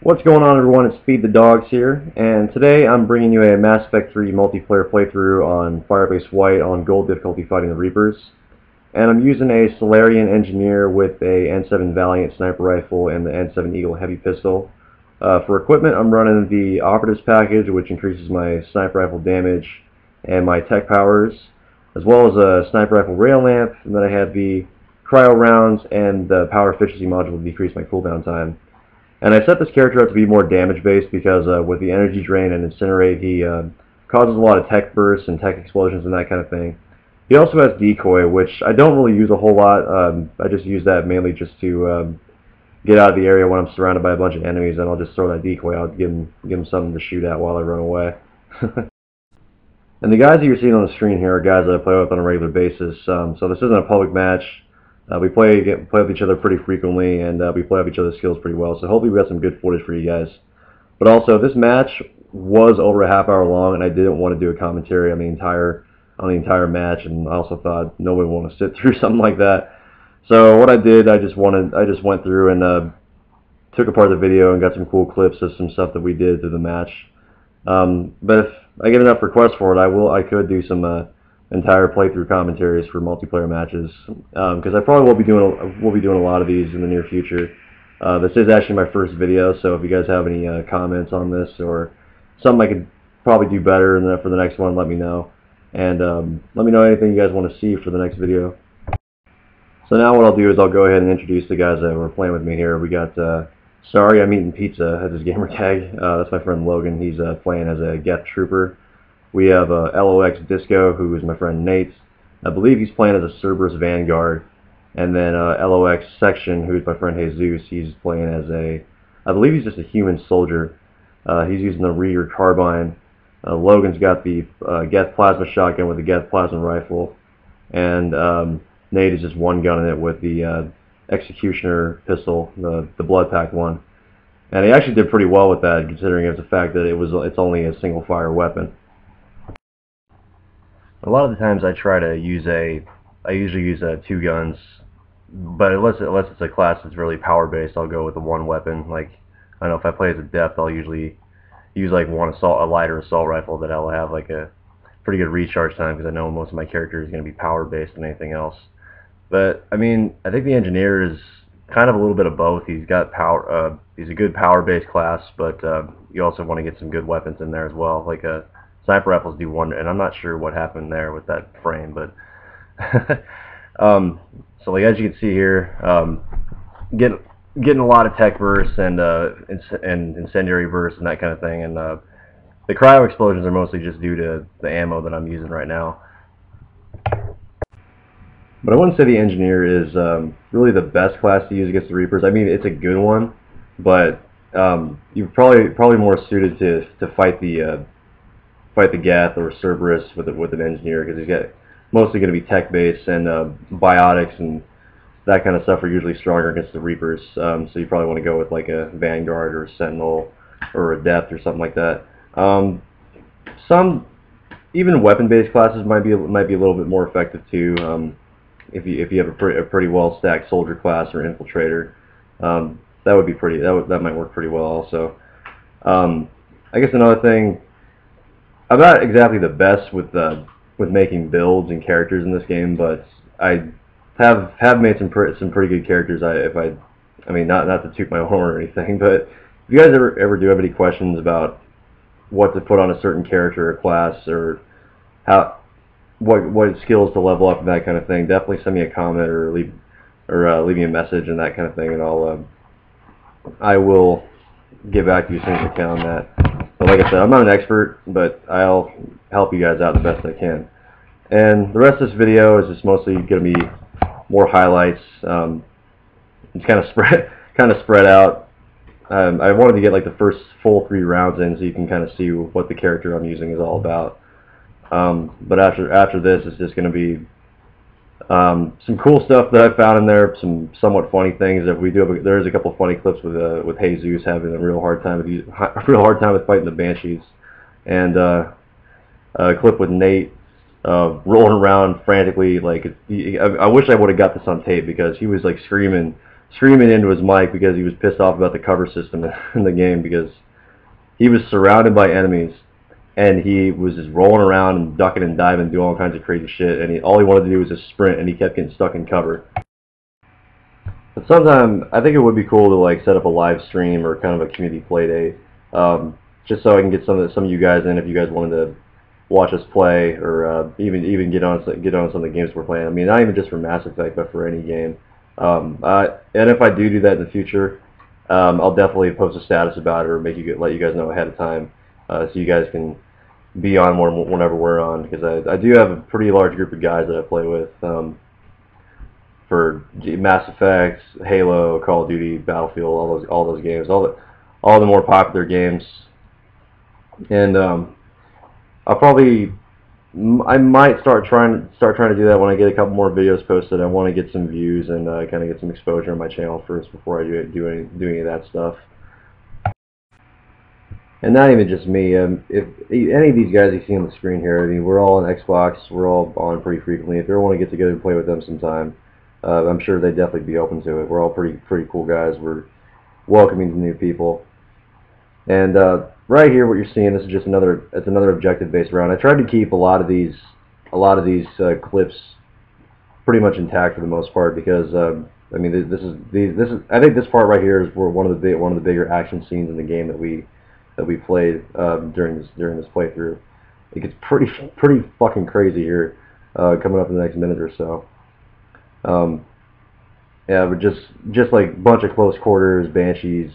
What's going on, everyone? It's FeedTheDogs here, and today I'm bringing you a Mass Effect 3 multiplayer playthrough on Firebase White on Gold difficulty fighting the Reapers. And I'm using a Solarian Engineer with a N7 Valiant sniper rifle and the N7 Eagle heavy pistol. For equipment, I'm running the Operatives package, which increases my sniper rifle damage and my tech powers, as well as a sniper rifle rail lamp, and then I have the cryo rounds and the power efficiency module to decrease my cooldown time. And I set this character up to be more damage-based because with the energy drain and incinerate, he causes a lot of tech bursts and tech explosions and that kind of thing. He also has decoy, which I don't really use a whole lot. I just use that mainly just to get out of the area when I'm surrounded by a bunch of enemies, and I'll just throw that decoy out, give him something to shoot at while I run away. And the guys that you're seeing on the screen here are guys that I play with on a regular basis. So this isn't a public match. We play with each other pretty frequently, and we play off each other's skills pretty well. So hopefully we got some good footage for you guys. But also, this match was over a half hour long, and I didn't want to do a commentary on the entire match, and I also thought nobody would want to sit through something like that. So what I did, I just went through and took apart the video and got some cool clips of some stuff that we did through the match. But if I get enough requests for it, I could do some entire playthrough commentaries for multiplayer matches, because I probably will be doing a lot of these in the near future. This is actually my first video, so if you guys have any comments on this or something I could probably do better for the next one, let me know. And let me know anything you guys want to see for the next video. So now what I'll do is I'll go ahead and introduce the guys that were playing with me here. We got Sorry I'm Eating Pizza as his gamer tag. That's my friend Logan. He's playing as a Geth Trooper. We have LOX Disco, who is my friend Nate. I believe he's playing as a Cerberus Vanguard. And then LOX Section, who is my friend Jesus. He's playing as I believe he's just a human soldier. He's using the Reader Carbine. Logan's got the Geth Plasma Shotgun with the Geth Plasma Rifle. And Nate is just one gunning it with the Executioner pistol, the Blood Pact one. And he actually did pretty well with that, considering it's the fact that it's only a single fire weapon. A lot of the times I usually use two guns, but unless it's a class that's really power based, I'll go with the one weapon. Like, I don't know, if I play as a depth, I'll usually use like a lighter assault rifle that I'll have like a pretty good recharge time, because I know most of my character is going to be power based than anything else. But I mean, I think the engineer is kind of a little bit of both. He's got power. He's a good power based class, but you also want to get some good weapons in there as well, like sniper rifles do wonder, and I'm not sure what happened there with that frame, but so like as you can see here, getting a lot of tech bursts and incendiary bursts and that kind of thing, and the cryo explosions are mostly just due to the ammo that I'm using right now. But I wouldn't say the engineer is really the best class to use against the Reapers. I mean, it's a good one, but you're probably more suited to fight the Geth or Cerberus with an engineer, because he's mostly going to be tech based, and biotics and that kind of stuff are usually stronger against the Reapers. So you probably want to go with like a Vanguard or a Sentinel or a Depth or something like that. Some even weapon based classes might be a little bit more effective too. If you have a pretty well stacked soldier class or infiltrator, that might work pretty well also. I guess another thing, I'm not exactly the best with making builds and characters in this game, but I have made some pretty good characters. I mean, not to toot my own horn or anything, but if you guys ever do have any questions about what to put on a certain character or class, or what skills to level up and that kind of thing, definitely send me a comment or leave me a message and that kind of thing, and I will get back to you as soon as I can on that. But like I said, I'm not an expert, but I'll help you guys out the best I can. And the rest of this video is just mostly going to be more highlights. It's kind of spread out. I wanted to get like the first full 3 rounds in, so you can kind of see what the character I'm using is all about. But after this, it's just going to be some cool stuff that I found in there, some somewhat funny things that we do. There is a couple of funny clips with Jesus having a real hard time with fighting the Banshees, and a clip with Nate rolling around frantically. Like I wish I would have got this on tape, because he was like screaming screaming into his mic because he was pissed off about the cover system in the game, because he was surrounded by enemies and he was just rolling around and ducking and diving, doing all kinds of crazy shit, and all he wanted to do was just sprint, and he kept getting stuck in cover. But sometime I think it would be cool to like set up a live stream or kind of a community play day, just so I can get some of you guys in if you guys wanted to watch us play, or even get on some of the games we're playing. I mean, not even just for Mass Effect, but for any game. And if I do that in the future, I'll definitely post a status about it, or let you guys know ahead of time, so you guys can be on whenever we're on, because I do have a pretty large group of guys that I play with, for Mass Effect, Halo, Call of Duty, Battlefield, all those games, all the more popular games. And I might start trying to do that when I get a couple more videos posted. I want to get some views and kind of get some exposure on my channel first before I do any of that stuff. And not even just me. If any of these guys you see on the screen here, I mean, we're all on Xbox. We're all on pretty frequently. If you ever want to get together and play with them sometime, I'm sure they'd definitely be open to it. We're all pretty cool guys. We're welcoming to new people. And right here, what you're seeing, this is just another objective-based round. I tried to keep a lot of these clips pretty much intact for the most part, because I mean, this is I think this part right here is one of the bigger action scenes in the game that we played during this playthrough. It gets pretty fucking crazy here, coming up in the next minute or so. Yeah, but just like a bunch of close quarters, Banshees,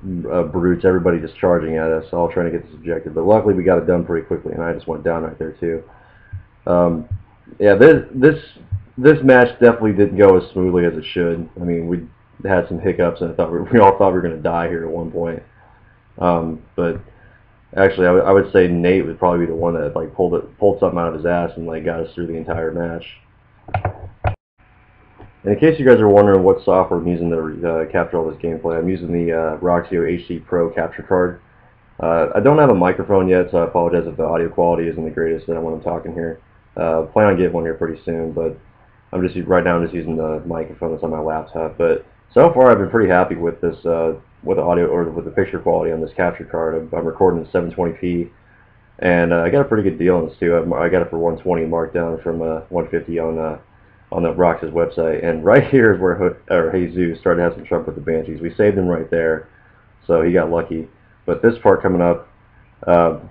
brutes, everybody just charging at us, all trying to get this objective. But luckily we got it done pretty quickly, and I just went down right there too. Yeah, this match definitely didn't go as smoothly as it should. I mean, we had some hiccups, and we all thought we were going to die here at one point. But actually, I would say Nate would probably be the one that like pulled something out of his ass and like got us through the entire match. And in case you guys are wondering what software I'm using to capture all this gameplay, I'm using the Roxio HC Pro capture card. I don't have a microphone yet, so I apologize if the audio quality isn't the greatest when I'm talking here. Plan on getting one here pretty soon, but right now I'm just using the microphone that's on my laptop. But so far I've been pretty happy with this, with the audio, or with the picture quality on this capture card. I'm recording in 720p, and I got a pretty good deal on this too. I got it for 120 marked down from 150 on the Rox's website. And right here is where Jesus started to have some trouble with the Banshees. We saved him right there, so he got lucky. But this part coming up,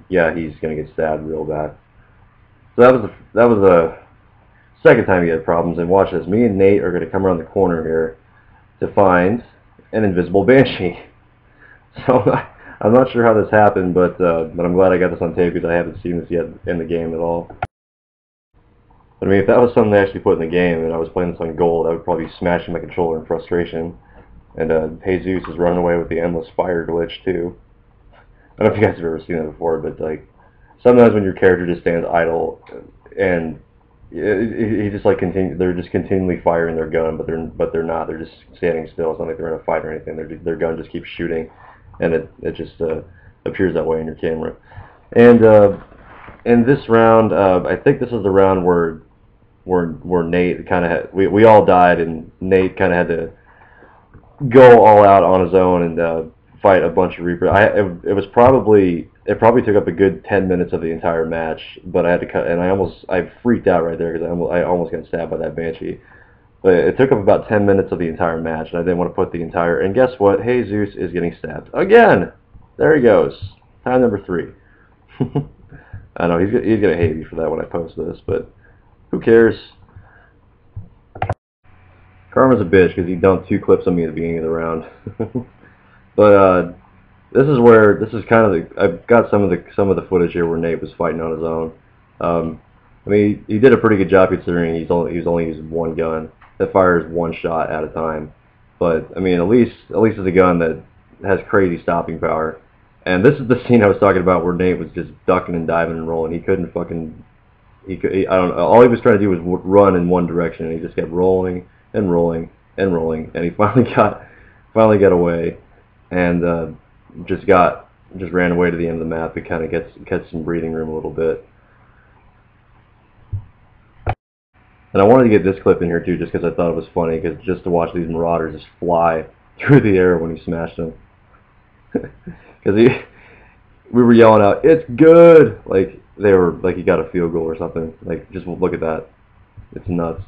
yeah, he's gonna get stabbed real bad. So that was the second time he had problems. And watch this, me and Nate are gonna come around the corner here to find an invisible Banshee. So I'm not sure how this happened, but I'm glad I got this on tape, because I haven't seen this yet in the game at all. But I mean, if that was something they actually put in the game and I was playing this on gold, I would probably be smashing my controller in frustration. And Jesus is running away with the endless fire glitch too. I don't know if you guys have ever seen that before, but like sometimes when your character just stands idle and he just like they're just continually firing their gun, but they're not. They're just standing still. It's not like they're in a fight or anything. Their gun just keeps shooting, and it just appears that way in your camera. And in this round, I think this is the round where Nate kind of we all died, and Nate kind of had to go all out on his own and fight a bunch of Reapers. It probably took up a good 10 minutes of the entire match, but I had to cut, and I freaked out right there because I almost got stabbed by that Banshee. But it took up about 10 minutes of the entire match, and I didn't want to put the entire. And guess what? Jesus is getting stabbed again. There he goes. Time number 3. I know he's gonna hate me for that when I post this, but who cares? Karma's a bitch because he dumped 2 clips on me at the beginning of the round. But this is kind of I've got some of the footage here where Nate was fighting on his own. I mean, he did a pretty good job considering he's only using one gun that fires one shot at a time. But I mean, at least it's a gun that has crazy stopping power. And this is the scene I was talking about where Nate was just ducking and diving and rolling. He couldn't fucking. I don't know. All he was trying to do was run in one direction, and he just kept rolling and rolling and rolling, and he finally got away, and just ran away to the end of the map. It kind of gets some breathing room a little bit. And I wanted to get this clip in here too, just because I thought it was funny, because just to watch these marauders just fly through the air when he smashed them. Because we were yelling out, "It's good!" Like they were like he got a field goal or something. Like just look at that, it's nuts.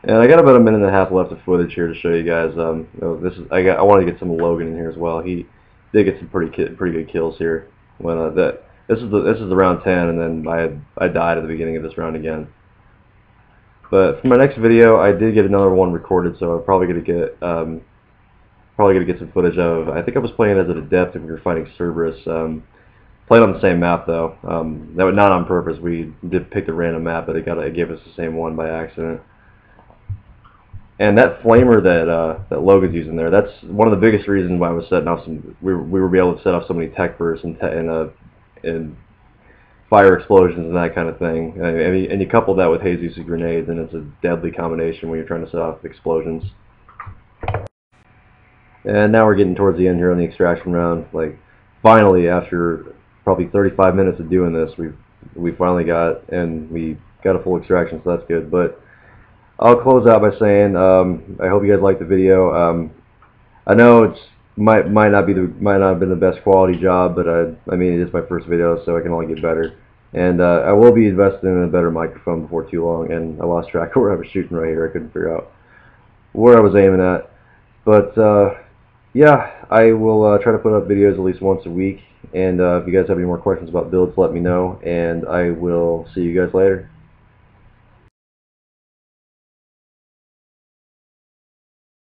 And I got about a minute and a half left of footage here to show you guys. This is I wanted to get some Logan in here as well. He did get some pretty good kills here. When this is the round 10, and then I died at the beginning of this round again. But for my next video, I did get another one recorded, so I'm probably gonna get some footage of. I think I was playing as an adept, and we were fighting Cerberus. Played on the same map though. That was not on purpose. We did pick a random map, but it gave us the same one by accident. And that flamer that Logan's using there, that's one of the biggest reasons why I was setting off we were able to set off so many tech bursts and fire explosions and that kind of thing. And you couple that with Jesus' grenades, and it's a deadly combination when you're trying to set off explosions. And now we're getting towards the end here on the extraction round. Like finally, after probably 35 minutes of doing this, we finally got a full extraction, so that's good. But I'll close out by saying I hope you guys liked the video. I know it's might not have been the best quality job, but I mean it is my first video, so I can only get better. And I will be investing in a better microphone before too long. And I lost track of where I was shooting right here. I couldn't figure out where I was aiming at. But yeah, I will try to put up videos at least once a week. And if you guys have any more questions about builds, let me know, and I will see you guys later.